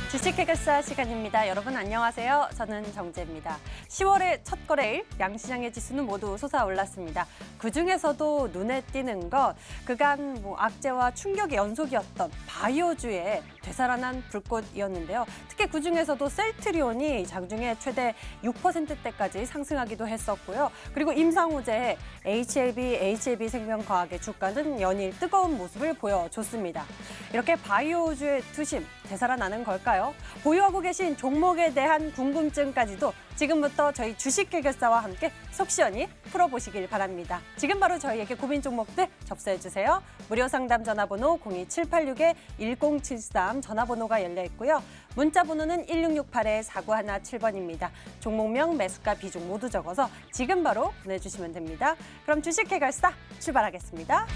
주식 해결사 시간입니다. 여러분 안녕하세요. 저는 정재입니다. 10월의 첫 거래일 양시장의 지수는 모두 솟아올랐습니다. 그중에서도 눈에 띄는 것 그간 악재와 충격의 연속이었던 바이오주의 되살아난 불꽃이었는데요. 특히 그중에서도 셀트리온이 장중에 최대 6%대까지 상승하기도 했었고요. 그리고 임상호재의 HLB 생명과학의 주가는 연일 뜨거운 모습을 보여줬습니다. 이렇게 바이오주의 투심 되살아나는 걸까요? 보유하고 계신 종목에 대한 궁금증까지도 지금부터 저희 주식 해결사와 함께 속 시원히 풀어보시길 바랍니다. 지금 바로 저희에게 고민 종목들 접수해주세요. 무료 상담 전화번호 02786-1073 전화번호가 열려 있고요. 문자 번호는 1668-4917번입니다. 종목명, 매수가, 비중 모두 적어서 지금 바로 보내주시면 됩니다. 그럼 주식 해결사 출발하겠습니다.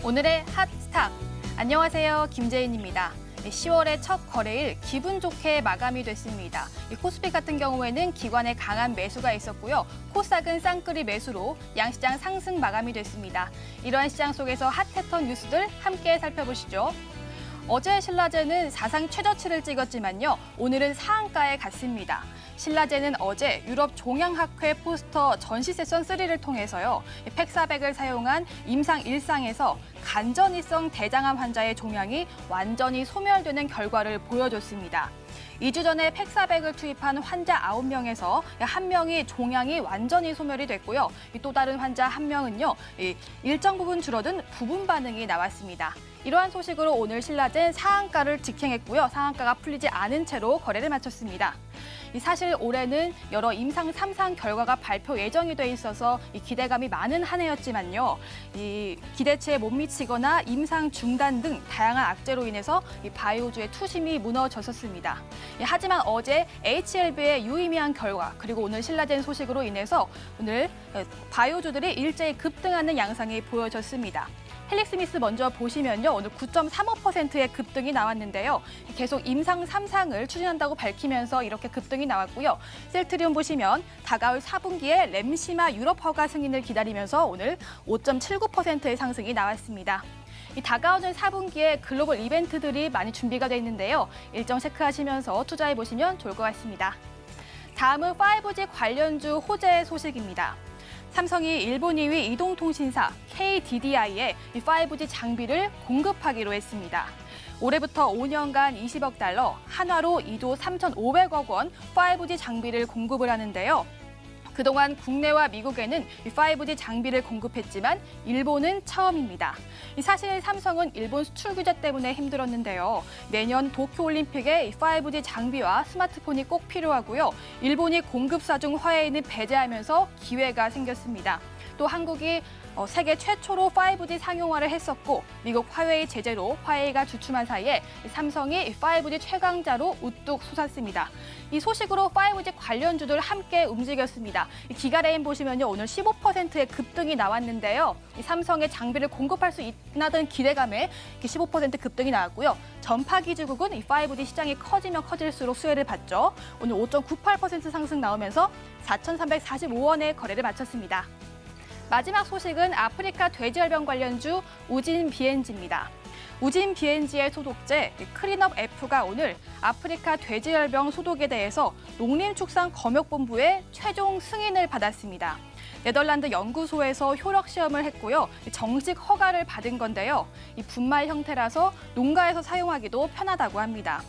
오늘의 핫스탁. 안녕하세요. 김재인입니다. 10월의 첫 거래일 기분 좋게 마감이 됐습니다. 코스피 같은 경우에는 기관의 강한 매수가 있었고요. 코스닥은 쌍끌이 매수로 양시장 상승 마감이 됐습니다. 이러한 시장 속에서 핫했던 뉴스들 함께 살펴보시죠. 어제 신라제는 사상 최저치를 찍었지만요. 오늘은 상한가에 갔습니다. 신라제는 어제 유럽 종양학회 포스터 전시 세션 3를 통해서요. 팩사백을 사용한 임상 1상에서 간전이성 대장암 환자의 종양이 완전히 소멸되는 결과를 보여줬습니다. 2주 전에 팩사백을 투입한 환자 9명에서 1명이 종양이 완전히 소멸이 됐고요. 또 다른 환자 1명은요. 일정 부분 줄어든 부분 반응이 나왔습니다. 이러한 소식으로 오늘 신라제는 상한가를 직행했고요. 상한가가 풀리지 않은 채로 거래를 마쳤습니다. 사실 올해는 여러 임상 3상 결과가 발표 예정이 돼 있어서 기대감이 많은 한 해였지만요. 기대치에 못 미치거나 임상 중단 등 다양한 악재로 인해서 바이오주의 투심이 무너졌었습니다. 하지만 어제 HLB의 유의미한 결과 그리고 오늘 신라젠 소식으로 인해서 오늘 바이오주들이 일제히 급등하는 양상이 보여졌습니다. 헬릭스미스 먼저 보시면요. 오늘 9.35%의 급등이 나왔는데요. 계속 임상 3상을 추진한다고 밝히면서 이렇게 급등이 나왔고요. 셀트리온 보시면 다가올 4분기에 램시마 유럽 허가 승인을 기다리면서 오늘 5.79%의 상승이 나왔습니다. 다가오는 4분기에 글로벌 이벤트들이 많이 준비가 돼 있는데요. 일정 체크하시면서 투자해 보시면 좋을 것 같습니다. 다음은 5G 관련주 호재 소식입니다. 삼성이 일본 2위 이동통신사 KDDI에 5G 장비를 공급하기로 했습니다. 올해부터 5년간 20억 달러, 한화로 2조 3,500억 원 5G 장비를 공급을 하는데요. 그동안 국내와 미국에는 5G 장비를 공급했지만 일본은 처음입니다. 사실 삼성은 일본 수출 규제 때문에 힘들었는데요. 내년 도쿄올림픽에 5G 장비와 스마트폰이 꼭 필요하고요. 일본이 공급사 중 화웨이는 배제하면서 기회가 생겼습니다. 또 한국이 세계 최초로 5G 상용화를 했었고 미국 화웨이 제재로 화웨이가 주춤한 사이에 삼성이 5G 최강자로 우뚝 솟았습니다. 이 소식으로 5G 관련주들 함께 움직였습니다. 기가레인 보시면요. 오늘 15%의 급등이 나왔는데요. 삼성의 장비를 공급할 수 있다는 기대감에 15% 급등이 나왔고요. 전파기지국은 이 5G 시장이 커지면 커질수록 수혜를 받죠. 오늘 5.98% 상승 나오면서 4,345원에 거래를 마쳤습니다. 마지막 소식은 아프리카 돼지열병 관련주 우진 BNG입니다. 우진 BNG의 소독제 클린업 F가 오늘 아프리카 돼지열병 소독에 대해서 농림축산검역본부의 최종 승인을 받았습니다. 네덜란드 연구소에서 효력 시험을 했고요. 정식 허가를 받은 건데요. 이 분말 형태라서 농가에서 사용하기도 편하다고 합니다.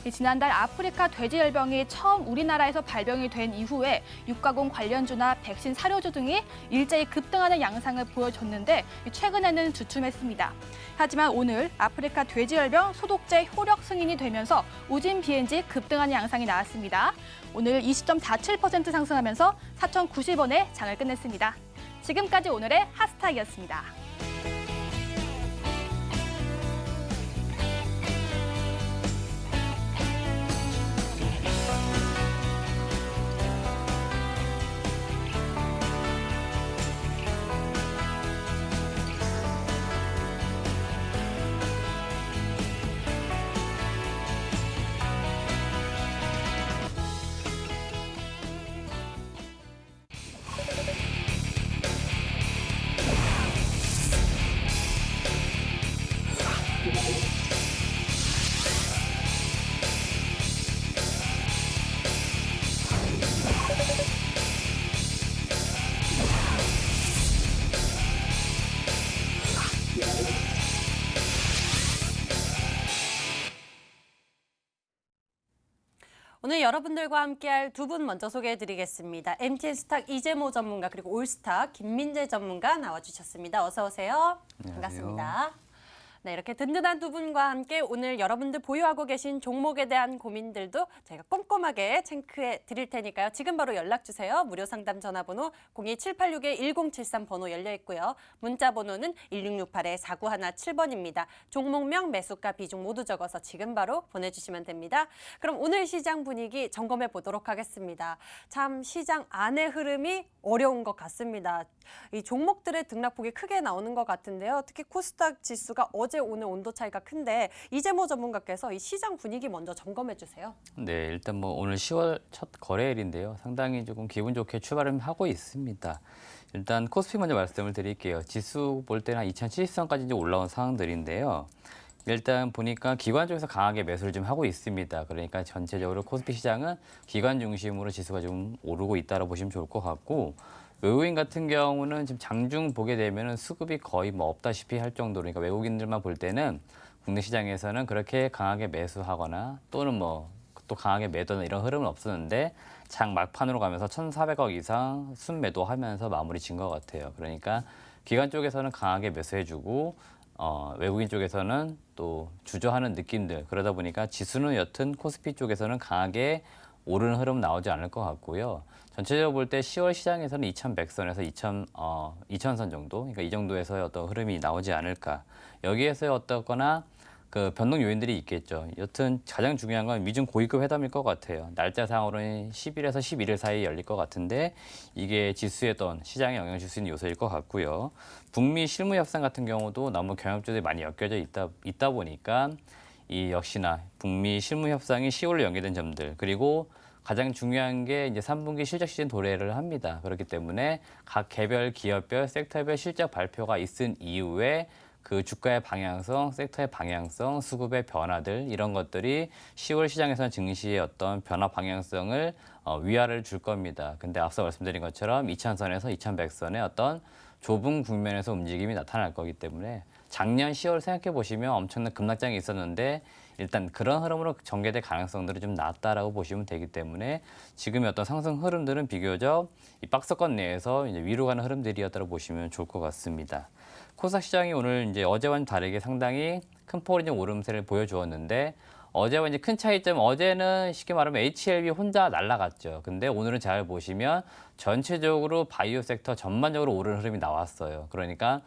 지난달 아프리카 돼지열병이 처음 우리나라에서 발병이 된 이후에 육가공 관련주나 백신 사료주 등이 일제히 급등하는 양상을 보여줬는데 최근에는 주춤했습니다. 하지만 오늘 아프리카 돼지열병 소독제 효력 승인이 되면서 우진 BNG 급등하는 양상이 나왔습니다. 오늘 20.47% 상승하면서 4,090원에 장을 끝냈습니다. 지금까지 오늘의 핫스탁이었습니다. 오늘 여러분들과 함께할 두 분 먼저 소개해드리겠습니다. MTN스탁 이재모 전문가 그리고 올스탁 김민재 전문가 나와주셨습니다. 어서 오세요. 안녕하세요. 반갑습니다. 네, 이렇게 든든한 두 분과 함께 오늘 여러분들 보유하고 계신 종목에 대한 고민들도 저희가 꼼꼼하게 체크해 드릴 테니까요. 지금 바로 연락 주세요. 무료 상담 전화번호 02786-1073 번호 열려 있고요. 문자 번호는 1668-4917번입니다. 종목명, 매수가, 비중 모두 적어서 지금 바로 보내주시면 됩니다. 그럼 오늘 시장 분위기 점검해 보도록 하겠습니다. 참 시장 안의 흐름이 어려운 것 같습니다. 이 종목들의 등락폭이 크게 나오는 것 같은데요. 특히 코스닥 지수가 어제 오늘 온도 차이가 큰데 이재모 전문가께서 이 시장 분위기 먼저 점검해 주세요. 네, 일단 뭐 오늘 10월 첫 거래일인데요. 상당히 조금 기분 좋게 출발을 하고 있습니다. 일단 코스피 먼저 말씀을 드릴게요. 지수 볼 때는 한 2070선까지 이제 올라온 상황들인데요. 일단 보니까 기관 쪽에서 강하게 매수를 좀 하고 있습니다. 그러니까 전체적으로 코스피 시장은 기관 중심으로 지수가 좀 오르고 있다고 보시면 좋을 것 같고, 외국인 같은 경우는 지금 장중 보게 되면은 수급이 거의 뭐 없다시피 할 정도로, 그러니까 외국인들만 볼 때는 국내 시장에서는 그렇게 강하게 매수하거나 또는 뭐 또 강하게 매도나 이런 흐름은 없었는데 장 막판으로 가면서 1,400억 이상 순매도하면서 마무리 진 것 같아요. 그러니까 기관 쪽에서는 강하게 매수해주고 외국인 쪽에서는 또 주저하는 느낌들, 그러다 보니까 지수는 여튼 코스피 쪽에서는 강하게 오르는 흐름 나오지 않을 것 같고요. 전체적으로 볼 때 10월 시장에서는 2100선에서 2000선 정도, 그러니까 이 정도에서의 어떤 흐름이 나오지 않을까. 여기에서의 어떻거나 그 변동 요인들이 있겠죠. 여튼 가장 중요한 건 미중 고위급 회담일 것 같아요. 날짜상으로는 10일에서 11일 사이에 열릴 것 같은데 이게 지수에 어떤 시장에 영향을 줄 수 있는 요소일 것 같고요. 북미 실무 협상 같은 경우도 너무 경합주들이 많이 엮여져 있다 보니까 이 역시나 북미 실무 협상이 10월로 연기된 점들, 그리고 가장 중요한 게 이제 3분기 실적 시즌 도래를 합니다. 그렇기 때문에 각 개별 기업별 섹터별 실적 발표가 있은 이후에 그 주가의 방향성, 섹터의 방향성, 수급의 변화들, 이런 것들이 10월 시장에서는 증시의 어떤 변화 방향성을 위화를 줄 겁니다. 근데 앞서 말씀드린 것처럼 2000선에서 2100선의 어떤 좁은 국면에서 움직임이 나타날 거기 때문에 작년 10월 생각해 보시면 엄청난 급락장이 있었는데 일단 그런 흐름으로 전개될 가능성들이 좀 낮다라고 보시면 되기 때문에 지금의 어떤 상승 흐름들은 비교적 이 박스권 내에서 이제 위로 가는 흐름들이었다고 보시면 좋을 것 같습니다. 코스닥 시장이 오늘 이제 어제와는 다르게 상당히 큰 폭의 오름세를 보여주었는데, 어제와 이제 큰 차이점, 어제는 쉽게 말하면 HLB 혼자 날아갔죠. 근데 오늘은 잘 보시면 전체적으로 바이오 섹터 전반적으로 오르는 흐름이 나왔어요. 그러니까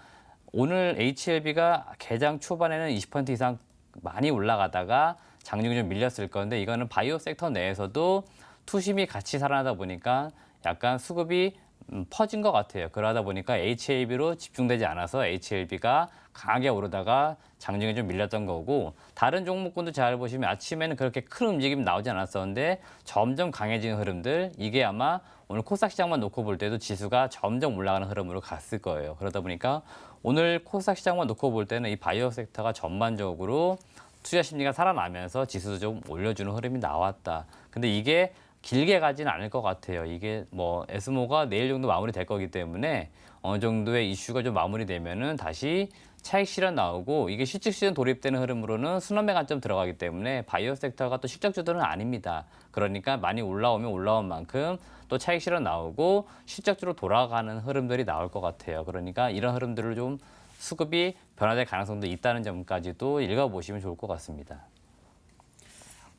오늘 HLB가 개장 초반에는 20% 이상 많이 올라가다가 장중에 좀 밀렸을 건데, 이거는 바이오 섹터 내에서도 투심이 같이 살아나다 보니까 약간 수급이 퍼진 것 같아요. 그러다 보니까 HLB로 집중되지 않아서 HLB가 강하게 오르다가 장중에 좀 밀렸던 거고, 다른 종목군도 잘 보시면 아침에는 그렇게 큰 움직임 나오지 않았었는데 점점 강해지는 흐름들, 이게 아마 오늘 코스닥 시장만 놓고 볼 때도 지수가 점점 올라가는 흐름으로 갔을 거예요. 그러다 보니까 오늘 코스닥 시장만 놓고 볼 때는 이 바이오 섹터가 전반적으로 투자 심리가 살아나면서 지수도 좀 올려주는 흐름이 나왔다. 근데 이게 길게 가지는 않을 것 같아요. 이게 뭐 에스모가 내일 정도 마무리될 거기 때문에 어느 정도의 이슈가 좀 마무리되면은 다시 차익 실현 나오고, 이게 실적 시즌 돌입되는 흐름으로는 순환매 관점 들어가기 때문에 바이오 섹터가 또 실적주들은 아닙니다. 그러니까 많이 올라오면 올라온 만큼 또 차익 실현 나오고 실적주로 돌아가는 흐름들이 나올 것 같아요. 그러니까 이런 흐름들을 좀 수급이 변화될 가능성도 있다는 점까지도 읽어보시면 좋을 것 같습니다.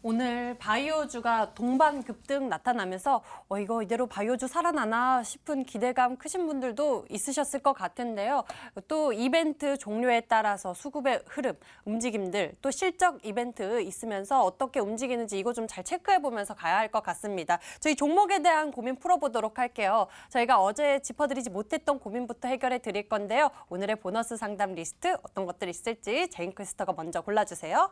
오늘 바이오주가 동반 급등 나타나면서 이거 이대로 바이오주 살아나나 싶은 기대감 크신 분들도 있으셨을 것 같은데요. 또 이벤트 종료에 따라서 수급의 흐름, 움직임들, 또 실적 이벤트 있으면서 어떻게 움직이는지 이거 좀 잘 체크해보면서 가야 할 것 같습니다. 저희 종목에 대한 고민 풀어보도록 할게요. 저희가 어제 짚어드리지 못했던 고민부터 해결해 드릴 건데요. 오늘의 보너스 상담 리스트 어떤 것들이 있을지 제인퀘스터가 먼저 골라주세요.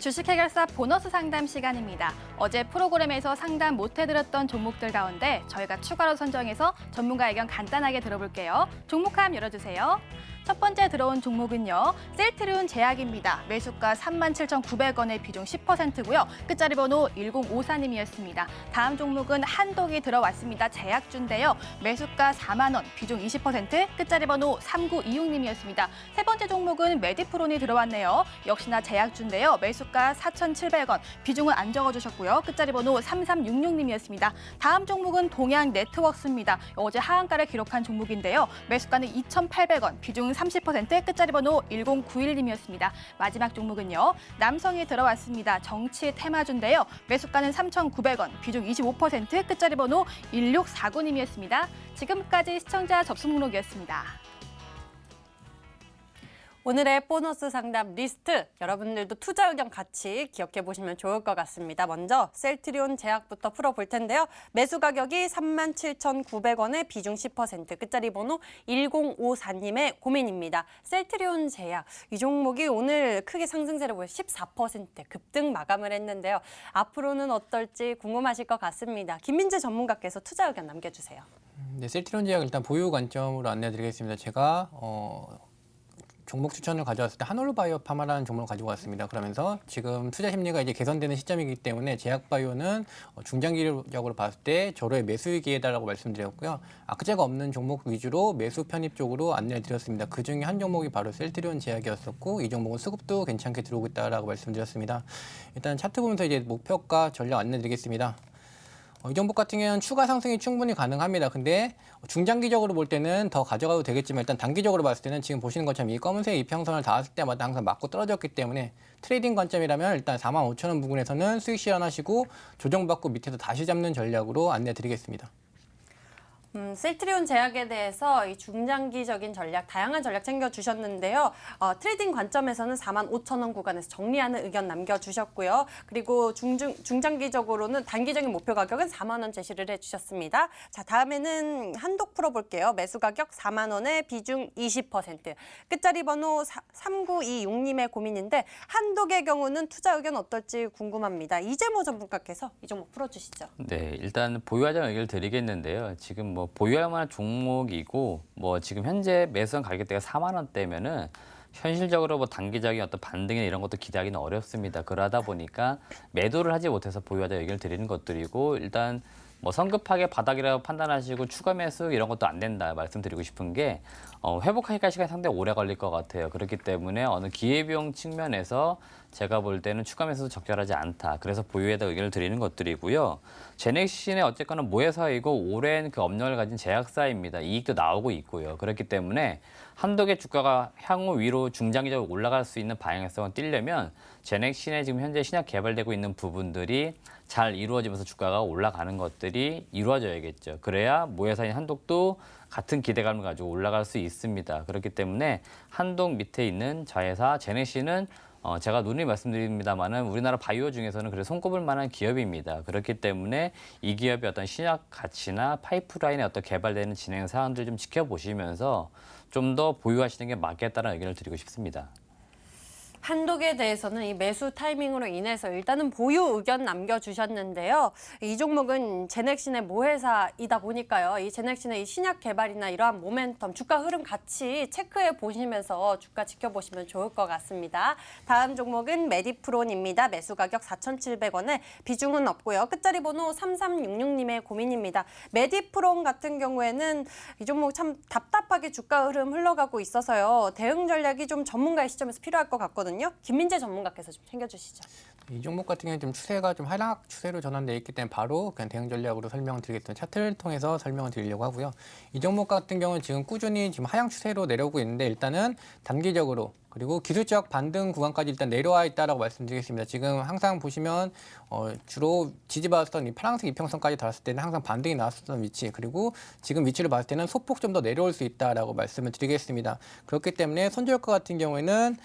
주식 해결사 보너스 상담 시간입니다. 어제 프로그램에서 상담 못 해드렸던 종목들 가운데 저희가 추가로 선정해서 전문가 의견 간단하게 들어볼게요. 종목함 열어주세요. 첫 번째 들어온 종목은요. 셀트리온 제약입니다. 매수가 37,900원의 비중 10%고요. 끝자리 번호 1054님이었습니다. 다음 종목은 한독이 들어왔습니다. 제약주인데요. 매수가 4만 원, 비중 20%, 끝자리 번호 3926님이었습니다. 세 번째 종목은 메디프론이 들어왔네요. 역시나 제약주인데요. 매수가 4,700원, 비중은 안 적어주셨고요. 끝자리 번호 3366님이었습니다. 다음 종목은 동양 네트워크스입니다. 어제 하한가를 기록한 종목인데요. 매수가는 2,800원, 비중은 30%, 끝자리 번호 1091님이었습니다. 마지막 종목은요. 남성이 들어왔습니다. 정치 테마주인데요. 매수가는 3,900원, 비중 25%, 끝자리 번호 1649님이었습니다. 지금까지 시청자 접수 목록이었습니다. 오늘의 보너스 상담 리스트, 여러분들도 투자 의견 같이 기억해 보시면 좋을 것 같습니다. 먼저 셀트리온 제약부터 풀어볼 텐데요. 매수 가격이 37,900원에 비중 10%, 끝자리 번호 1054님의 고민입니다. 셀트리온 제약, 이 종목이 오늘 크게 상승세를 보여 14% 급등 마감을 했는데요. 앞으로는 어떨지 궁금하실 것 같습니다. 김민재 전문가께서 투자 의견 남겨주세요. 네, 셀트리온 제약 일단 보유 관점으로 안내드리겠습니다. 제가 종목 추천을 가져왔을 때 한올루바이오파마라는 종목을 가지고 왔습니다. 그러면서 지금 투자 심리가 이제 개선되는 시점이기 때문에 제약바이오는 중장기적으로 봤을 때 저로의 매수 기회다라고 말씀드렸고요. 악재가 없는 종목 위주로 매수 편입 쪽으로 안내드렸습니다. 그중에 한 종목이 바로 셀트리온 제약이었었고 이 종목은 수급도 괜찮게 들어오고 있다라고 말씀드렸습니다. 일단 차트 보면서 이제 목표가 전략 안내드리겠습니다. 이 종목 같은 경우는 추가 상승이 충분히 가능합니다. 근데 중장기적으로 볼 때는 더 가져가도 되겠지만 일단 단기적으로 봤을 때는 지금 보시는 것처럼 이 검은색 이평선을 닿았을 때마다 항상 맞고 떨어졌기 때문에 트레이딩 관점이라면 일단 45,000원 부근에서는 수익 실현하시고 조정받고 밑에서 다시 잡는 전략으로 안내드리겠습니다. 셀트리온 제약에 대해서 이 중장기적인 전략, 다양한 전략 챙겨주셨는데요. 트레이딩 관점에서는 45,000원 구간에서 정리하는 의견 남겨주셨고요. 그리고 중장기적으로는 단기적인 목표 가격은 4만 원 제시를 해주셨습니다. 자, 다음에는 한독 풀어볼게요. 매수 가격 4만 원에 비중 20%. 끝자리 번호 3926님의 고민인데 한독의 경우는 투자 의견 어떨지 궁금합니다. 이재모 전문가께서 이 종목 풀어주시죠. 네, 일단 보유하자는 의견을 드리겠는데요. 지금 뭐 보유할 만한 종목이고 뭐 지금 현재 매수한 가격대가 4만 원대면은 현실적으로 뭐 단기적인 어떤 반등이나 이런 것도 기대하기는 어렵습니다. 그러다 보니까 매도를 하지 못해서 보유하자 의견을 드리는 것들이고 일단 뭐 성급하게 바닥이라고 판단하시고 추가 매수 이런 것도 안 된다 말씀드리고 싶은 게 회복하기까지 시간이 상당히 오래 걸릴 것 같아요. 그렇기 때문에 어느 기회비용 측면에서 제가 볼 때는 추가 매수도 적절하지 않다. 그래서 보유에다 의견을 드리는 것들이고요. 제넥신의 어쨌거나 모회사이고 오랜 그 업력을 가진 제약사입니다. 이익도 나오고 있고요. 그렇기 때문에 한독의 주가가 향후 위로 중장기적으로 올라갈 수 있는 방향성을 띠려면 제넥신의 지금 현재 신약 개발되고 있는 부분들이 잘 이루어지면서 주가가 올라가는 것들이 이루어져야겠죠. 그래야 모회사인 한독도 같은 기대감을 가지고 올라갈 수 있습니다. 그렇기 때문에 한독 밑에 있는 자회사 제넥신은 제가 누누이 말씀드립니다만은 우리나라 바이오 중에서는 그래도 손꼽을 만한 기업입니다. 그렇기 때문에 이 기업의 어떤 신약 가치나 파이프라인의 어떤 개발되는 진행 사항들 좀 지켜보시면서 좀 더 보유하시는 게 맞겠다는 의견을 드리고 싶습니다. 한독에 대해서는 이 매수 타이밍으로 인해서 일단은 보유 의견 남겨주셨는데요. 이 종목은 제넥신의 모회사이다 보니까요. 이 제넥신의 이 신약 개발이나 이러한 모멘텀, 주가 흐름 같이 체크해 보시면서 주가 지켜보시면 좋을 것 같습니다. 다음 종목은 메디프론입니다. 매수 가격 4,700원에 비중은 없고요. 끝자리 번호 3366님의 고민입니다. 메디프론 같은 경우에는 이 종목 참 답답하게 주가 흐름 흘러가고 있어서요. 대응 전략이 좀 전문가의 시점에서 필요할 것 같거든요. 김민재 전문가께서 좀 챙겨주시죠. 이 종목 같은 경우는 좀 추세가 좀 하락 추세로 전환돼 있기 때문에 바로 그냥 대응 전략으로 설명을 드리겠습니다. 차트를 통해서 설명을 드리려고 하고요. 이 종목 같은 경우는 지금 꾸준히 지금 하향 추세로 내려오고 있는데 일단은 단기적으로 그리고 기술적 반등 구간까지 일단 내려와 있다라고 말씀드리겠습니다. 지금 항상 보시면 주로 지지받았던 이 파란색 이평선까지 닿았을 때는 항상 반등이 나왔었던 위치 그리고 지금 위치를 봤을 때는 소폭 좀 더 내려올 수 있다라고 말씀을 드리겠습니다. 그렇기 때문에 손절가 같은 경우에는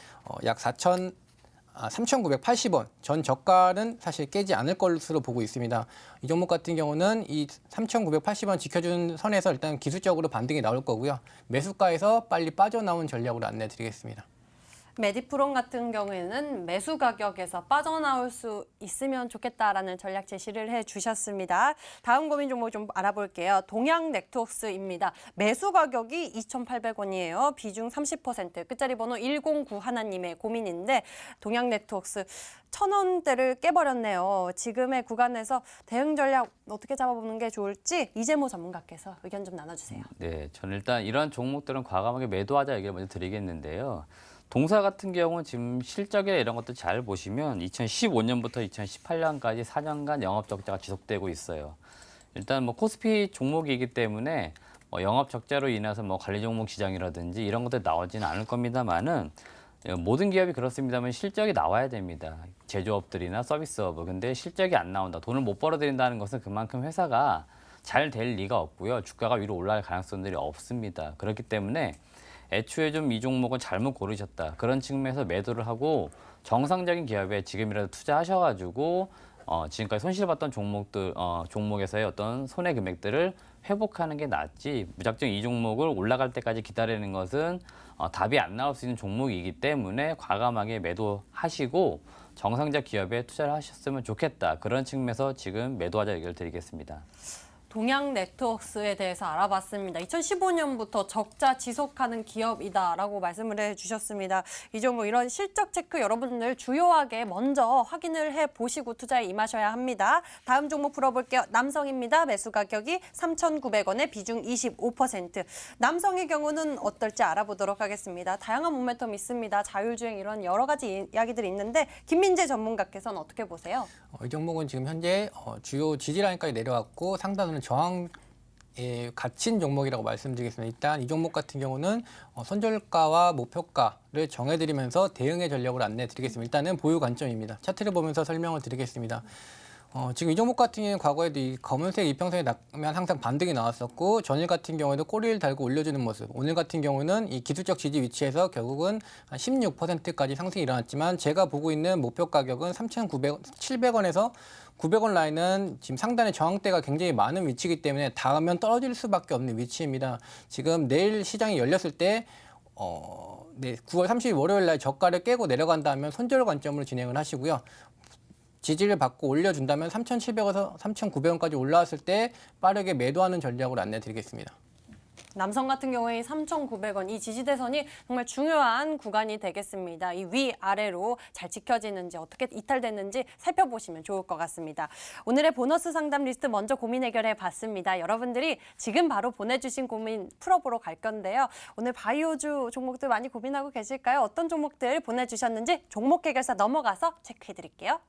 약 3,980원 전 저가는 사실 깨지 않을 것으로 보고 있습니다. 이 종목 같은 경우는 이 3,980원 지켜준 선에서 일단 기술적으로 반등이 나올 거고요. 매수가에서 빨리 빠져나온 전략으로 안내드리겠습니다. 메디프론 같은 경우에는 매수 가격에서 빠져나올 수 있으면 좋겠다라는 전략 제시를 해주셨습니다. 다음 고민 종목 좀 알아볼게요. 동양 네트워크스입니다. 매수 가격이 2,800원이에요. 비중 30%, 끝자리 번호 109 하나님의 고민인데 동양 네트워크스 1,000원대를 깨버렸네요. 지금의 구간에서 대응 전략 어떻게 잡아보는 게 좋을지 이재모 전문가께서 의견 좀 나눠주세요. 네, 저는 일단 이러한 종목들은 과감하게 매도하자 얘기를 먼저 드리겠는데요. 동사 같은 경우는 지금 실적이나 이런 것도 잘 보시면 2015년부터 2018년까지 4년간 영업 적자가 지속되고 있어요. 일단 뭐 코스피 종목이기 때문에 뭐 영업 적자로 인해서 뭐 관리 종목 지정이라든지 이런 것들 나오지는 않을 겁니다만은 모든 기업이 그렇습니다만 실적이 나와야 됩니다. 제조업들이나 서비스업. 근데 실적이 안 나온다. 돈을 못 벌어들인다는 것은 그만큼 회사가 잘 될 리가 없고요. 주가가 위로 올라갈 가능성들이 없습니다. 그렇기 때문에 애초에 좀 이 종목은 잘못 고르셨다. 그런 측면에서 매도를 하고 정상적인 기업에 지금이라도 투자하셔가지고 지금까지 손실봤던 종목에서의 어떤 손해 금액들을 회복하는 게 낫지. 무작정 이 종목을 올라갈 때까지 기다리는 것은 답이 안 나올 수 있는 종목이기 때문에 과감하게 매도하시고 정상적 기업에 투자를 하셨으면 좋겠다. 그런 측면에서 지금 매도하자 얘기를 드리겠습니다. 동양 네트워크스에 대해서 알아봤습니다. 2015년부터 적자 지속하는 기업이다라고 말씀을 해주셨습니다. 이 종목 이런 실적 체크 여러분들 주요하게 먼저 확인을 해보시고 투자에 임하셔야 합니다. 다음 종목 풀어볼게요. 남성입니다. 매수 가격이 3,900원에 비중 25%. 남성의 경우는 어떨지 알아보도록 하겠습니다. 다양한 모멘텀 있습니다. 자율주행 이런 여러 가지 이야기들이 있는데 김민재 전문가께서는 어떻게 보세요? 이 종목은 지금 현재 주요 지지라인까지 내려왔고 상단으로는 저항에 갇힌 종목이라고 말씀드리겠습니다. 일단 이 종목 같은 경우는 손절가와 목표가를 정해드리면서 대응의 전략을 안내드리겠습니다. 일단은 보유 관점입니다. 차트를 보면서 설명을 드리겠습니다. 지금 이 종목 같은 경우는 과거에도 이 검은색 이평선이 나면 항상 반등이 나왔었고 전일 같은 경우에도 꼬리를 달고 올려주는 모습, 오늘 같은 경우는 이 기술적 지지 위치에서 결국은 한 16%까지 상승이 일어났지만 제가 보고 있는 목표 가격은 3,700원에서 900원 라인은 지금 상단에 저항대가 굉장히 많은 위치이기 때문에 닿으면 떨어질 수밖에 없는 위치입니다. 지금 내일 시장이 열렸을 때 9월 30일 월요일 날 저가를 깨고 내려간다면 손절 관점으로 진행을 하시고요. 지지를 받고 올려준다면 3,700원에서 3,900원까지 올라왔을 때 빠르게 매도하는 전략으로 안내드리겠습니다. 남성 같은 경우에 3,900원 이 지지대선이 정말 중요한 구간이 되겠습니다. 이 위아래로 잘 지켜지는지 어떻게 이탈됐는지 살펴보시면 좋을 것 같습니다. 오늘의 보너스 상담 리스트 먼저 고민 해결해 봤습니다. 여러분들이 지금 바로 보내주신 고민 풀어보러 갈 건데요. 오늘 바이오주 종목들 많이 고민하고 계실까요? 어떤 종목들 보내주셨는지 종목 해결사 넘어가서 체크해 드릴게요.